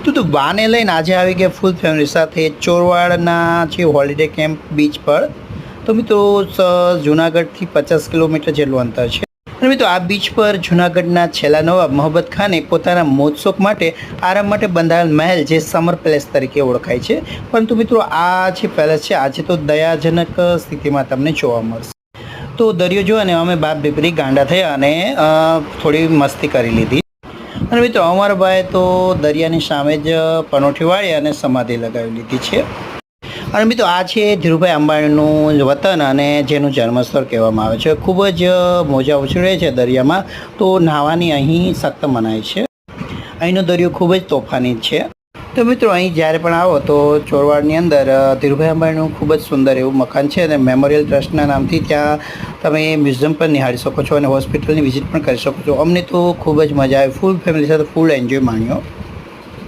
તો બાને લઈને આજે આવી ગયા ફૂલ ફેમિલી સાથે ચોરવાડના જે હોલિડે કેમ્પ બીચ પર. તો મિત્રો જુનાગઢથી 50 કિલોમીટર જેટલું અંતર છે. અને મિત્રો આ બીચ પર જુનાગઢના છેલ્લા નવાબ મોહબ્બત ખાને પોતાના મોજશોખ માટે આરામ માટે બંધાયેલ મહેલ જે સમર પેલેસ તરીકે ઓળખાય છે. પરંતુ મિત્રો આ જે પેલેસ છે આજે તો દયાજનક સ્થિતિમાં તમને જોવા મળશે. તો દરિયો જો અને અમે બાપ દીકરી ગાંડા થયા અને થોડી મસ્તી કરી લીધી. અને મિત્રો અમારા ભાઈ તો દરિયાની સામે જ પનોઠી વાળી અને સમાધિ લગાવી લીધી છે. અને મિત્રો આ છે ધીરુભાઈ અંબાણીનું વતન અને જેનું જન્મસ્થળ કહેવામાં આવે છે. ખૂબ જ મોજા ઉછળે છે દરિયામાં, તો નાહવાની અહીં સખ્ત મનાય છે. અહીંનો દરિયો ખૂબ જ તોફાની છે. તો મિત્રો અહીં જ્યારે પણ આવો તો ચોરવાડની અંદર ધીરુભાઈ અંબાણીનું ખૂબ જ સુંદર એવું મકાન છે અને મેમોરિયલ ટ્રસ્ટના નામથી ત્યાં તમે મ્યુઝિયમ પણ નિહાળી શકો છો અને હોસ્પિટલની વિઝિટ પણ કરી શકો છો. અમને તો ખૂબ જ મજા આવી, ફૂલ ફેમિલી સાથે ફૂલ એન્જોય માણ્યો.